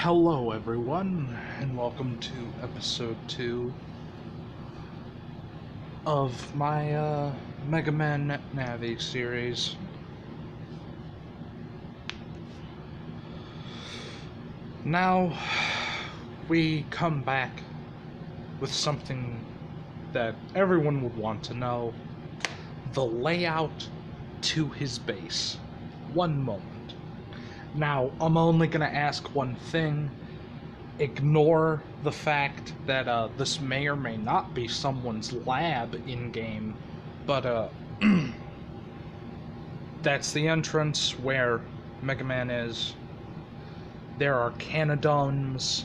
Hello everyone, and welcome to episode 2 of my Mega Man Net Navi series. Now, we come back with something that everyone would want to know: the layout to his base. One moment. Now, I'm only gonna ask one thing. Ignore the fact that this may or may not be someone's lab in-game, but that's the entrance where Mega Man is. There are canodomes,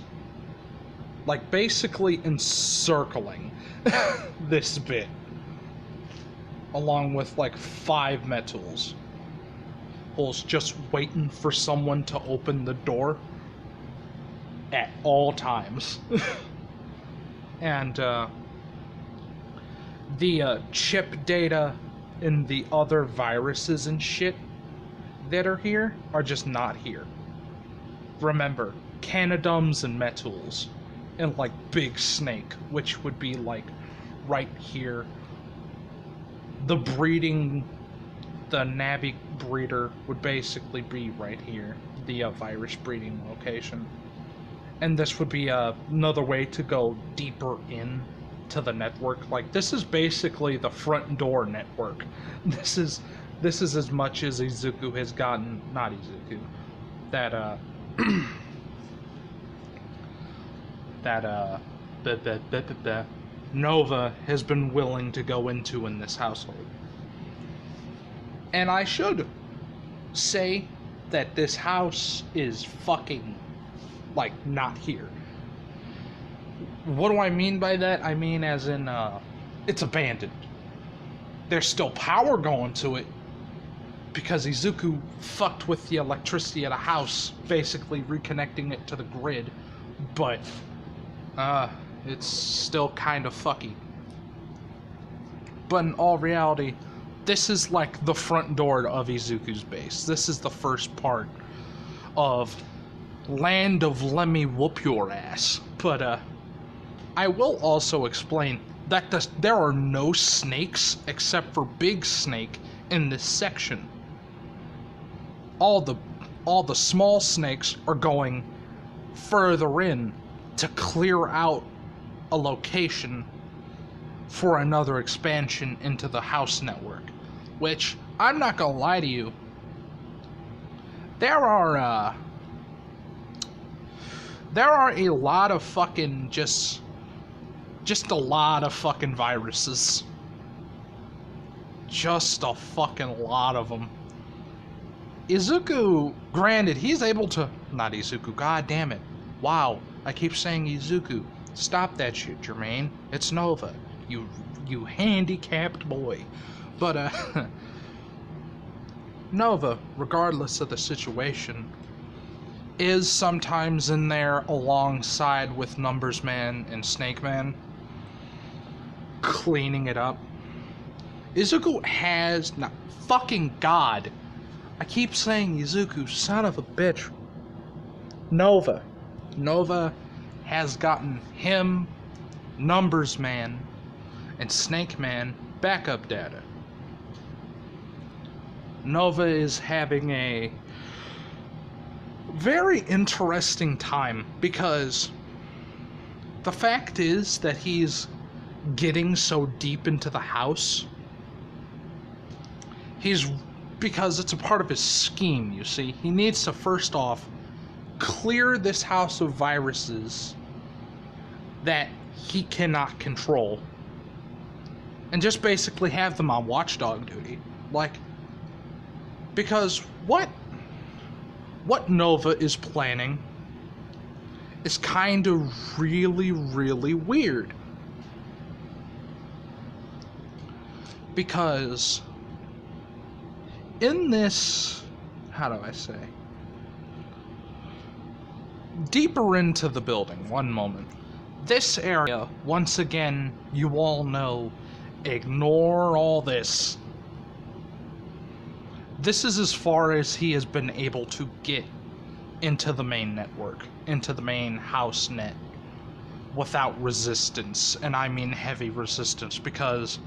like, basically encircling this bit, along with like 5 metals. Just waiting for someone to open the door at all times. And the chip data and the other viruses and shit that are here are just not here. Remember, canodomes and metals, and like Big Snake, which would be like right here. The Navi breeder would basically be right here, the virus breeding location. And this would be another way to go deeper in to the network. Like, this is basically the front door network. This is as much as Izuku has gotten, not Izuku, Nova has been willing to go into in this household. And I should say that this house is fucking, like, not here. What do I mean by that? I mean as in, it's abandoned. There's still power going to it, because Izuku fucked with the electricity of the house, basically reconnecting it to the grid, but, it's still kind of fucky. But in all reality, this is like the front door of Izuku's base. This is the first part of Land of Lemmy Whoop Your Ass. But I will also explain that there are no snakes except for Big Snake in this section. All the small snakes are going further in to clear out a location for another expansion into the house network. Which, I'm not gonna lie to you, there are a lot of fucking, just a lot of fucking viruses. Just a fucking lot of them. Izuku, granted, he's able to, not Izuku, god damn it. Wow, I keep saying Izuku. Stop that shit, Jermaine. It's Nova. You handicapped boy. But, Nova, regardless of the situation, is sometimes in there alongside with Numbers Man and Snake Man, cleaning it up. Izuku has, not, fucking god. I keep saying Izuku, son of a bitch. Nova has gotten him, Numbers Man, and Snake Man backup data. Nova is having a very interesting time, because the fact is that he's getting so deep into the house. Because it's a part of his scheme, you see. He needs to first off clear this house of viruses that he cannot control, and just basically have them on watchdog duty. Like, because what Nova is planning is kind of really, really weird. Because in this, how do I say? Deeper into the building, one moment. This area, once again, you all know, ignore all this. This is as far as he has been able to get into the main network, into the main house net, without resistance, and I mean heavy resistance, because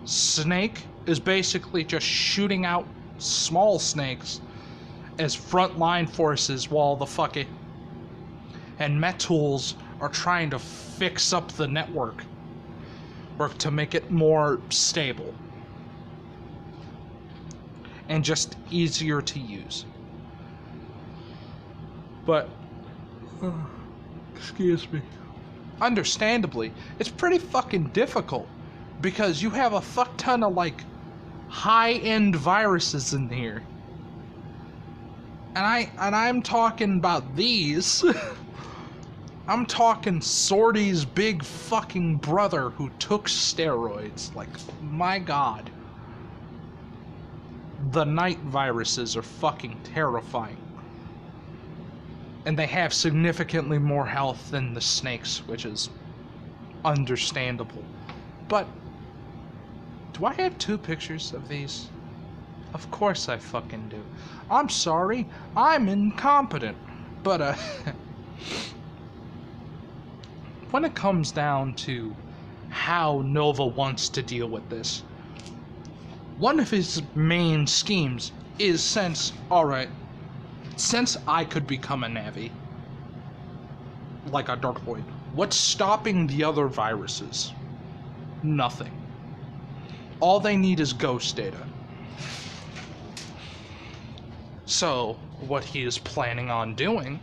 Snake is basically just shooting out small snakes as frontline forces while the fucking and Metools are trying to fix up the network or to make it more stable and just easier to use. But excuse me. Understandably, it's pretty fucking difficult because you have a fuck ton of like high-end viruses in here. And I'm talking about these. I'm talking Sorty's big fucking brother who took steroids. Like, my god. The night viruses are fucking terrifying. And they have significantly more health than the snakes, which is understandable. But, do I have 2 pictures of these? Of course I fucking do. I'm sorry, I'm incompetent. But, when it comes down to how Nova wants to deal with this, one of his main schemes is since I could become a Navi, like a darkloid, what's stopping the other viruses? Nothing. All they need is ghost data. So, what he is planning on doing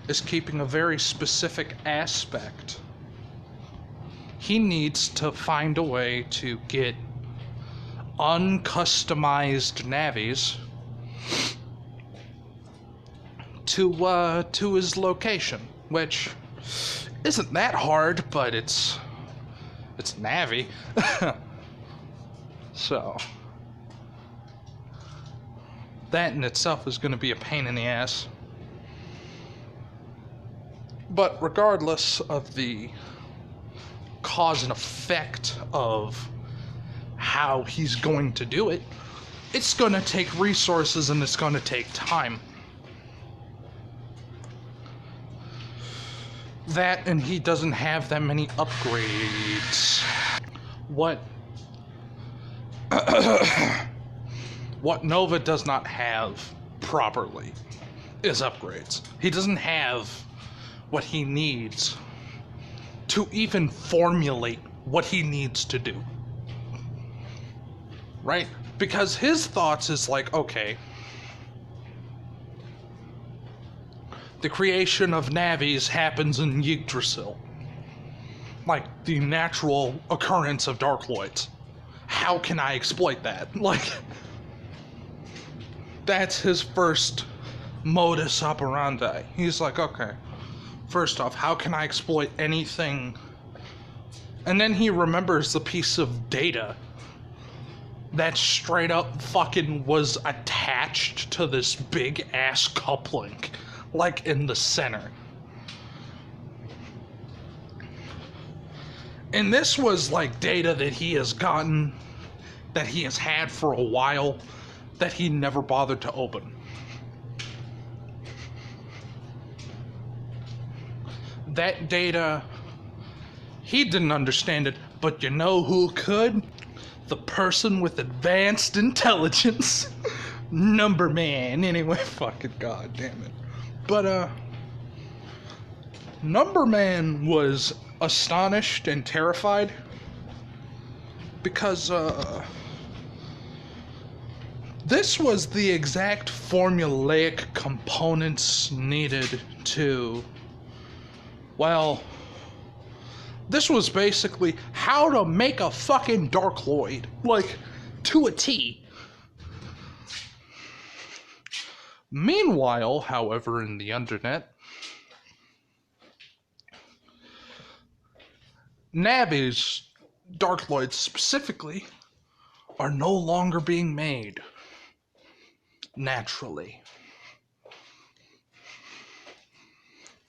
is keeping a very specific aspect. He needs to find a way to get uncustomized navies to his location, which isn't that hard, but it's Navi. So that in itself is going to be a pain in the ass. But regardless of the cause and effect of how he's going to do it, it's going to take resources and it's going to take time. That, and he doesn't have that many upgrades. What Nova does not have properly is upgrades. He doesn't have what he needs to even formulate what he needs to do. Right? Because his thoughts is like, okay, the creation of navies happens in Yggdrasil, like the natural occurrence of darkloids. How can I exploit that? Like, that's his first modus operandi. He's like, okay, first off, how can I exploit anything? And then he remembers the piece of data that straight up fucking was attached to this big ass coupling, like in the center. And this was like data that he has gotten, that he has had for a while, that he never bothered to open. That data, he didn't understand it, but you know who could? The person with advanced intelligence. Number man. Anyway, fucking goddamn it. But, Number Man was astonished and terrified because, this was the exact formulaic components needed to, well, this was basically how to make a fucking darkloid, like, to a T. Meanwhile, however, in the internet, navies, darkloids specifically, are no longer being made naturally.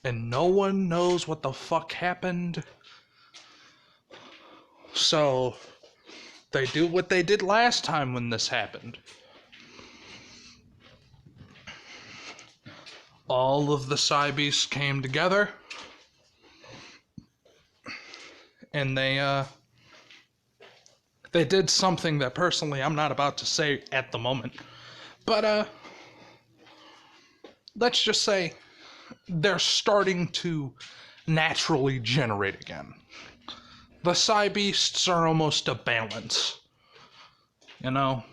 And no one knows what the fuck happened. So they do what they did last time when this happened. all of the Psy Beasts came together, and they did something that personally I'm not about to say at the moment, but let's just say they're starting to naturally generate again. The Psy Beasts are almost a balance, you know?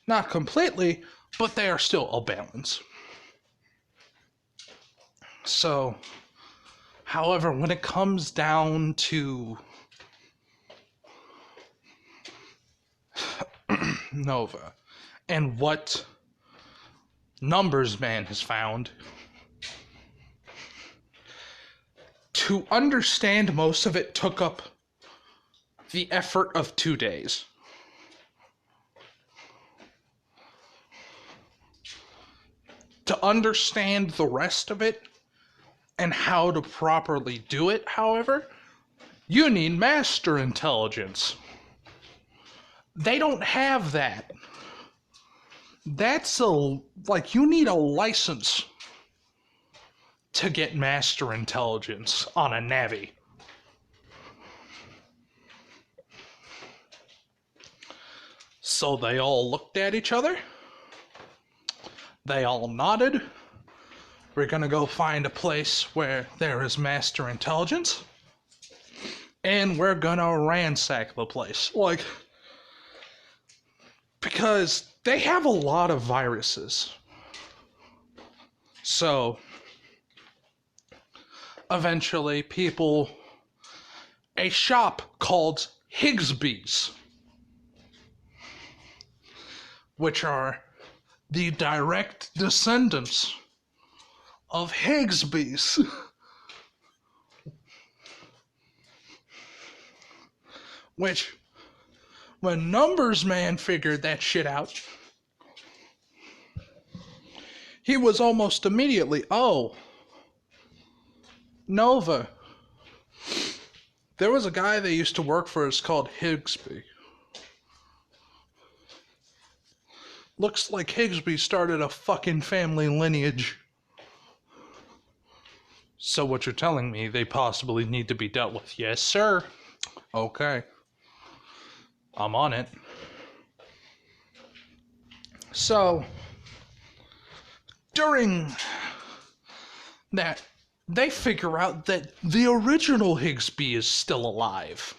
Not completely, but they are still a balance. So, however, when it comes down to Nova and what Numbers Man has found, to understand most of it took up the effort of 2 days. To understand the rest of it and how to properly do it, however, you need master intelligence. They don't have that. You need a license to get master intelligence on a Navi. So they all looked at each other. They all nodded. We're gonna go find a place where there is master intelligence. And we're gonna ransack the place. Because they have a lot of viruses. So, eventually a shop called Higsby's, which are the direct descendants of Higsby's, which, when Numbers Man figured that shit out, he was almost immediately, oh, Nova. There was a guy that used to work for us called Higsby. Looks like Higsby started a fucking family lineage. So what you're telling me, they possibly need to be dealt with? Yes, sir. Okay. I'm on it. So, during that, they figure out that the original Higsby is still alive.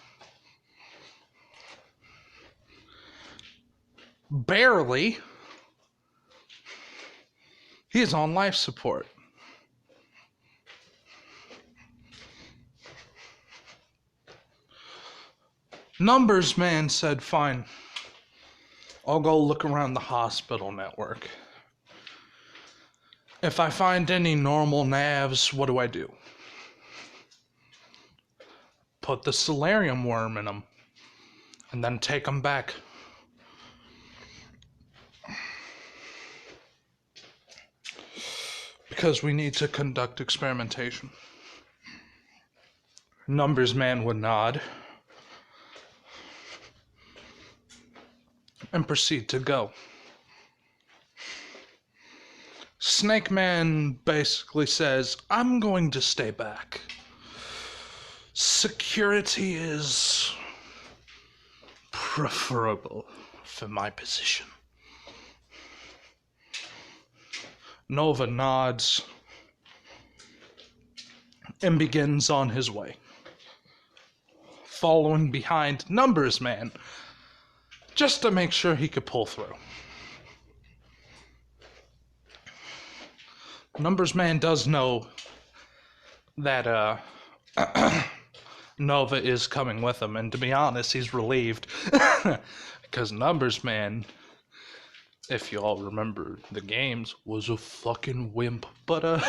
Barely. He is on life support. Numbers Man said, fine, I'll go look around the hospital network. If I find any normal navs, what do? Put the solarium worm in them, and then take them back. Because we need to conduct experimentation. Numbers Man would nod and proceed to go. Snake Man basically says, I'm going to stay back. Security is preferable for my position. Nova nods and begins on his way, following behind Numbers Man, just to make sure he could pull through. Numbers Man does know that Nova is coming with him, and to be honest, he's relieved. Because Numbers Man, if you all remember the games, was a fucking wimp. But,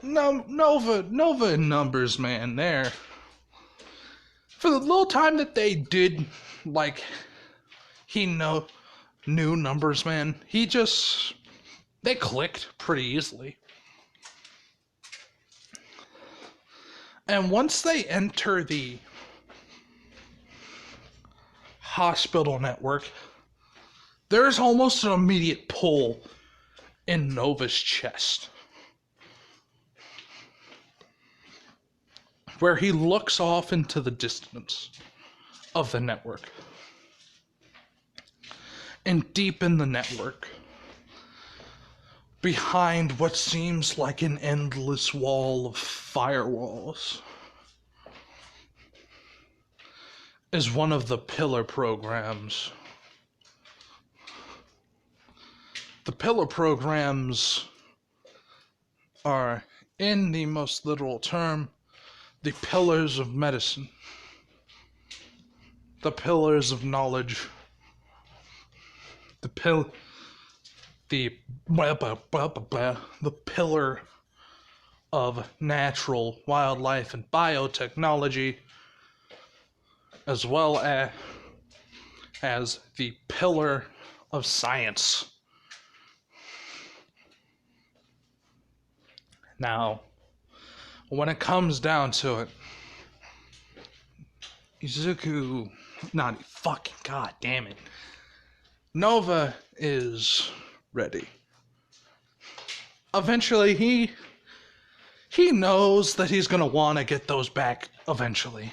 Nova and Numbers Man there, for the little time that they did, he knew Numbers Man, they clicked pretty easily. And once they enter the hospital network, there's almost an immediate pull in Nova's chest, where he looks off into the distance of the network. And deep in the network, behind what seems like an endless wall of firewalls, is one of the pillar programs. The pillar programs are, in the most literal term, the pillars of medicine, the pillars of knowledge, the pillar of natural wildlife and biotechnology, as well as the pillar of science. Now, when it comes down to it, God damn it. Nova is ready. Eventually, he knows that he's gonna want to get those back eventually.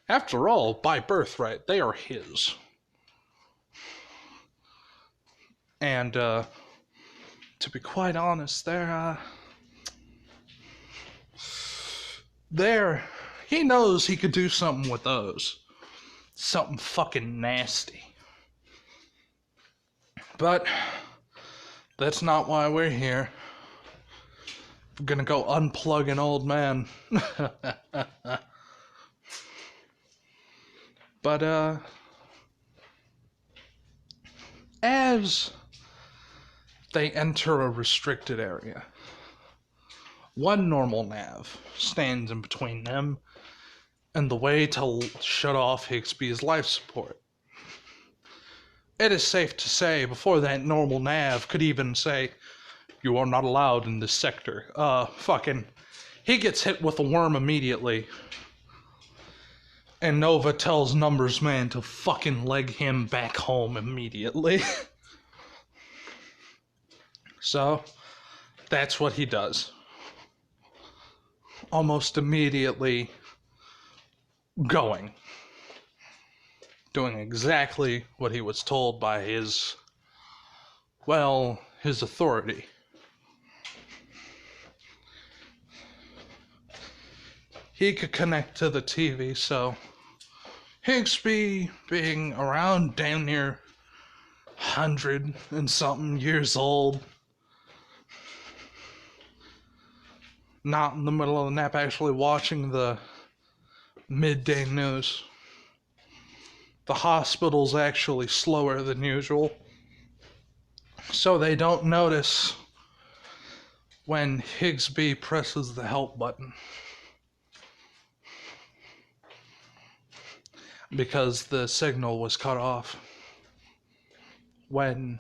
After all, by birthright, they are his. And, to be quite honest, he knows he could do something with those. Something fucking nasty. But that's not why we're here. We're gonna go unplug an old man. But, as they enter a restricted area, one normal nav stands in between them and the way to shut off Higsby's life support. It is safe to say, before that normal nav could even say, "You are not allowed in this sector," he gets hit with a worm immediately. And Nova tells Numbers Man to fucking leg him back home immediately. So, that's what he does. Almost immediately doing exactly what he was told by his authority. He could connect to the TV, so Higsby, being around damn near 100 and something years old, not in the middle of the nap, actually watching the midday news. The hospital's actually slower than usual, so they don't notice when Higsby presses the help button, because the signal was cut off when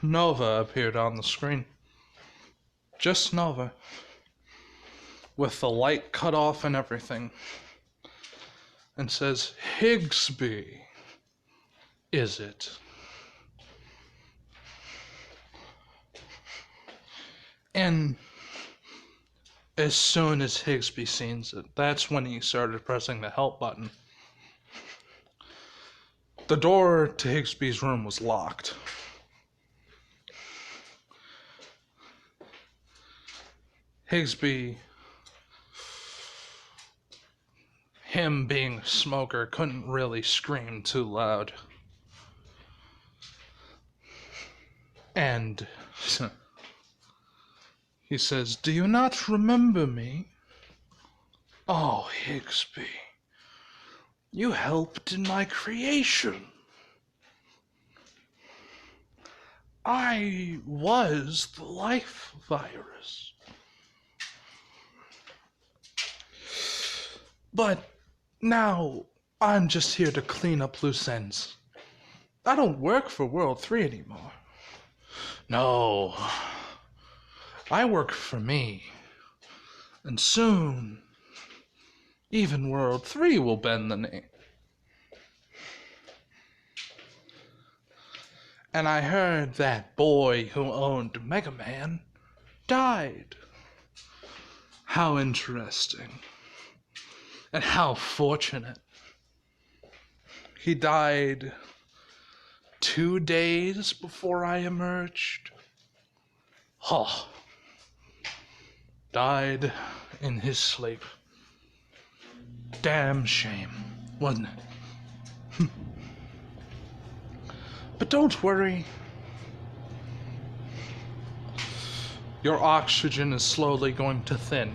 Nova appeared on the screen. Just Nova, with the light cut off and everything, and says, "Higsby, is it?" And as soon as Higsby sees it, that's when he started pressing the help button. The door to Higsby's room was locked. Higsby, him being a smoker, couldn't really scream too loud. And he says, "Do you not remember me? Oh, Higsby, you helped in my creation. I was the life virus. But now I'm just here to clean up loose ends. I don't work for World 3 anymore. No, I work for me. And soon, even World 3 will bend the knee." And I heard that boy who owned Mega Man died. How interesting. And how fortunate. He died 2 days before I emerged. Oh. Died in his sleep. Damn shame, wasn't it? But don't worry. Your oxygen is slowly going to thin.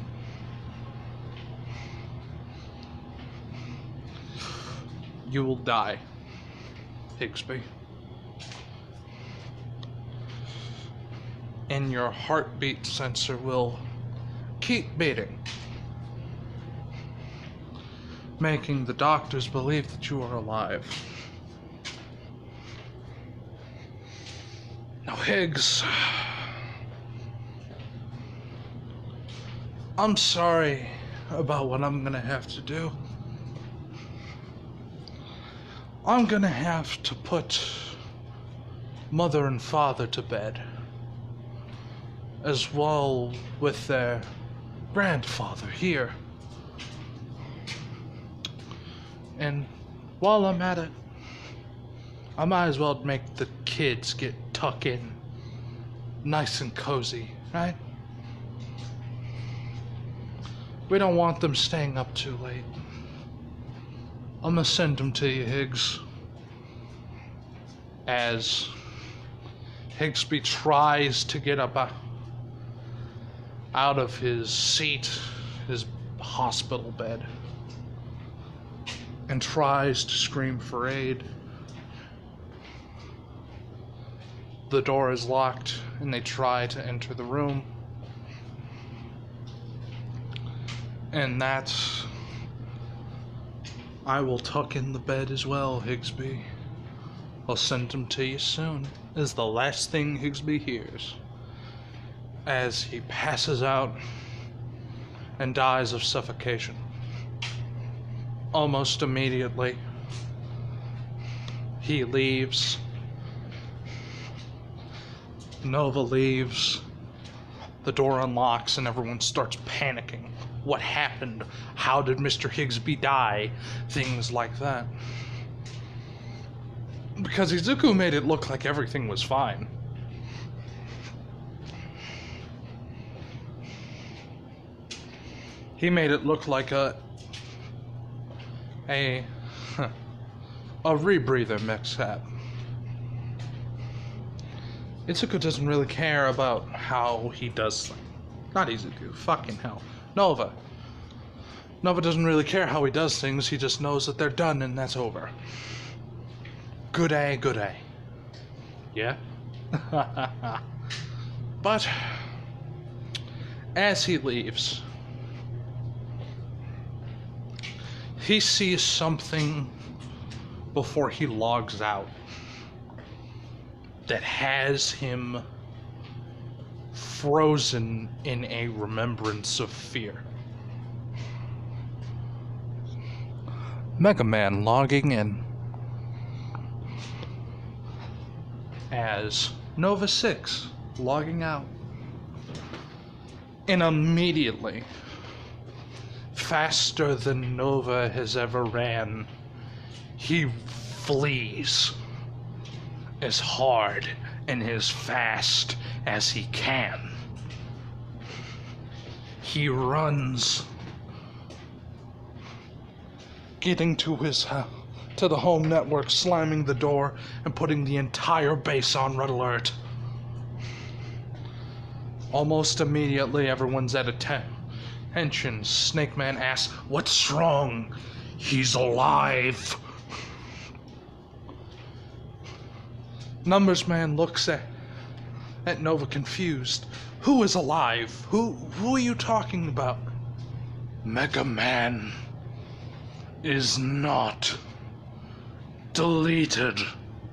You will die, Higsby. And your heartbeat sensor will keep beating, making the doctors believe that you are alive. Now, Higgs, I'm sorry about what I'm gonna have to do. I'm gonna have to put Mother and Father to bed, as well with their grandfather here. And while I'm at it, I might as well make the kids get tucked in nice and cozy, right? We don't want them staying up too late. I'm gonna send them to you, Higgs. As Higsby tries to get up out of his seat, his hospital bed, and tries to scream for aid. The door is locked, and they try to enter the room. And that's... I will tuck in the bed as well, Higsby. I'll send him to you soon, is the last thing Higsby hears, as he passes out and dies of suffocation. Almost immediately, he leaves. Nova leaves. The door unlocks and everyone starts panicking. What happened? How did Mr. Higsby die? Things like that. Because Izuku made it look like everything was fine. He made it look like a rebreather mix-up. Izuku doesn't really care about how he does things. Not Izuku, fucking hell. Nova. Nova doesn't really care how he does things, he just knows that they're done and that's over. Good A, good A. Yeah? But, as he leaves, he sees something before he logs out that has him frozen in a remembrance of fear. Mega Man logging in as Nova 6 logging out. And immediately, faster than Nova has ever ran, he flees as hard and as fast as he can. He runs, getting to the home network, slamming the door and putting the entire base on red alert. Almost immediately, everyone's at attention. Snake Man asks, "What's wrong?" "He's alive." Numbers Man looks at Nova confused. "Who is alive? Who are you talking about?" "Mega Man is not deleted."